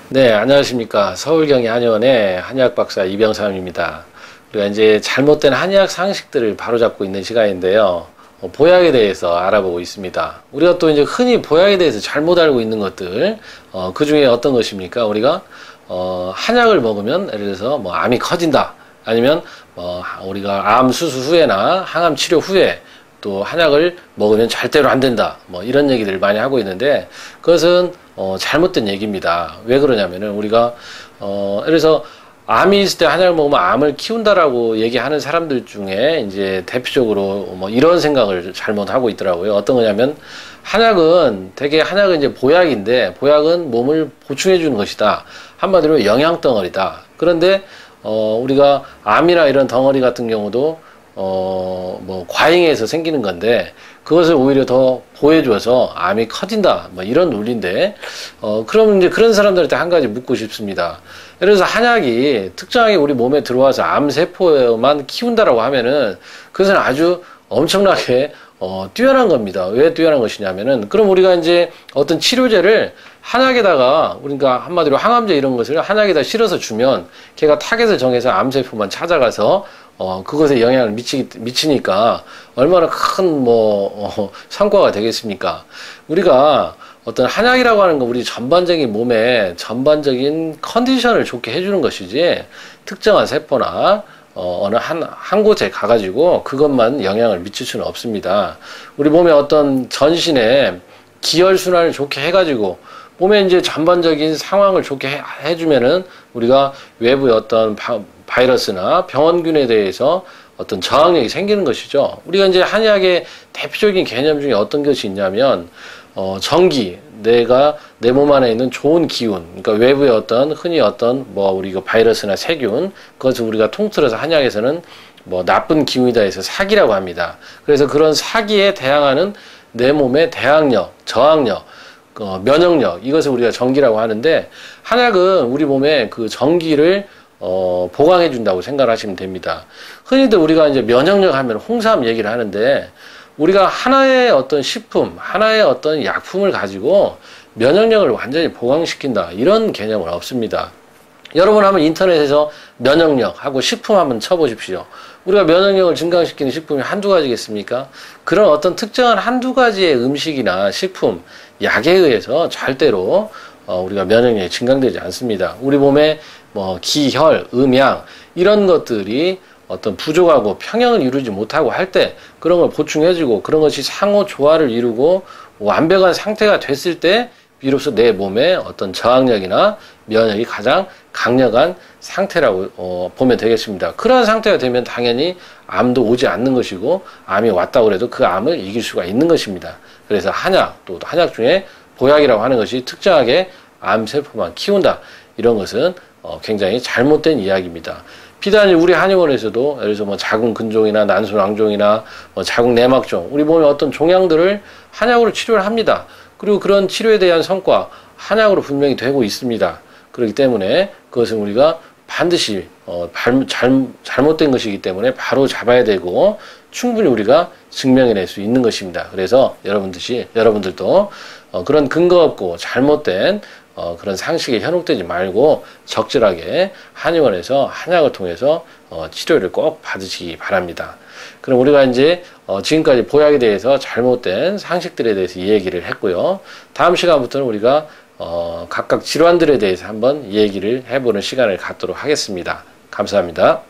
네, 안녕하십니까. 서울경희 한의원의 한의학 박사 이병삼입니다. 우리가 이제 잘못된 한의학 상식들을 바로잡고 있는 시간인데요. 보약에 대해서 알아보고 있습니다. 우리가 또 이제 흔히 보약에 대해서 잘못 알고 있는 것들, 그 중에 어떤 것입니까? 우리가, 한약을 먹으면, 예를 들어서 뭐 암이 커진다. 아니면, 우리가 암 수술 후에나 항암 치료 후에 또 한약을 먹으면 절대로 안 된다. 뭐 이런 얘기들을 많이 하고 있는데, 그것은 잘못된 얘기입니다. 왜 그러냐면은 우리가 예를 들어서 암이 있을 때 한약을 먹으면 암을 키운다라고 얘기하는 사람들 중에 이제 대표적으로 뭐 이런 생각을 잘못하고 있더라고요. 어떤 거냐면 한약은 되게 한약은 이제 보약인데 보약은 몸을 보충해 주는 것이다. 한마디로 영양 덩어리다. 그런데 우리가 암이나 이런 덩어리 같은 경우도 뭐 과잉해서 생기는 건데 그것을 오히려 더 보여줘서 암이 커진다 뭐 이런 논리인데 그러면 이제 그런 사람들한테 한 가지 묻고 싶습니다. 예를 들어서 한약이 특정하게 우리 몸에 들어와서 암세포만 키운다라고 하면은 그것은 아주 엄청나게 뛰어난 겁니다. 왜 뛰어난 것이냐면은 그럼 우리가 이제 어떤 치료제를 한약에다가 우리가 한마디로 항암제 이런 것을 한약에다 실어서 주면 걔가 타겟을 정해서 암세포만 찾아가서 그것에 영향을 미치니까 얼마나 큰 성과가 되겠습니까? 우리가 어떤 한약이라고 하는 거 우리 전반적인 몸에 전반적인 컨디션을 좋게 해주는 것이지 특정한 세포나 어느 한 곳에 가가지고 그것만 영향을 미칠 수는 없습니다. 우리 몸의 어떤 전신에 기혈순환을 좋게 해가지고 몸에 이제 전반적인 상황을 좋게 해주면은 우리가 외부의 어떤 바이러스나 병원균에 대해서 어떤 저항력이 생기는 것이죠. 우리가 이제 한의학의 대표적인 개념 중에 어떤 것이 있냐면 정기, 내가 내 몸 안에 있는 좋은 기운, 그러니까 외부의 어떤 흔히 어떤 우리가 바이러스나 세균, 그것을 우리가 통틀어서 한의학에서는 나쁜 기운이다 해서 사기라고 합니다. 그래서 그런 사기에 대항하는 내 몸의 대항력, 저항력, 면역력, 이것을 우리가 정기라고 하는데 한약은 우리 몸에 그 정기를 보강해 준다고 생각을 하시면 됩니다. 흔히들 우리가 이제 면역력 하면 홍삼 얘기를 하는데 우리가 하나의 어떤 식품, 하나의 어떤 약품을 가지고 면역력을 완전히 보강시킨다. 이런 개념은 없습니다. 여러분 한번 인터넷에서 면역력 하고 식품 한번 쳐보십시오. 우리가 면역력을 증강시키는 식품이 한두 가지겠습니까? 그런 어떤 특정한 한두 가지의 음식이나 식품, 약에 의해서 절대로 우리가 면역력이 증강되지 않습니다. 우리 몸에 기, 혈, 음양 이런 것들이 어떤 부족하고 평형을 이루지 못하고 할 때 그런 걸 보충해주고 그런 것이 상호 조화를 이루고 완벽한 상태가 됐을 때 비로소 내 몸의 어떤 저항력이나 면역이 가장 강력한 상태라고 보면 되겠습니다. 그러한 상태가 되면 당연히 암도 오지 않는 것이고 암이 왔다고 해도 그 암을 이길 수가 있는 것입니다. 그래서 한약, 또 한약 중에 보약이라고 하는 것이 특정하게 암세포만 키운다. 이런 것은 굉장히 잘못된 이야기입니다. 비단 우리 한의원에서도 예를 들어서 자궁 근종이나 난소낭종이나 자궁 내막종 우리 몸의 어떤 종양들을 한약으로 치료를 합니다. 그리고 그런 치료에 대한 성과 한약으로 분명히 되고 있습니다. 그렇기 때문에 그것은 우리가 반드시 잘못된 것이기 때문에 바로 잡아야 되고 충분히 우리가 증명해낼 수 있는 것입니다. 그래서 여러분들도 그런 근거 없고 잘못된 그런 상식에 현혹되지 말고 적절하게 한의원에서 한약을 통해서 치료를 꼭 받으시기 바랍니다. 그럼 우리가 이제 지금까지 보약에 대해서 잘못된 상식들에 대해서 얘기를 했고요. 다음 시간부터는 우리가 각각 질환들에 대해서 한번 얘기를 해보는 시간을 갖도록 하겠습니다. 감사합니다.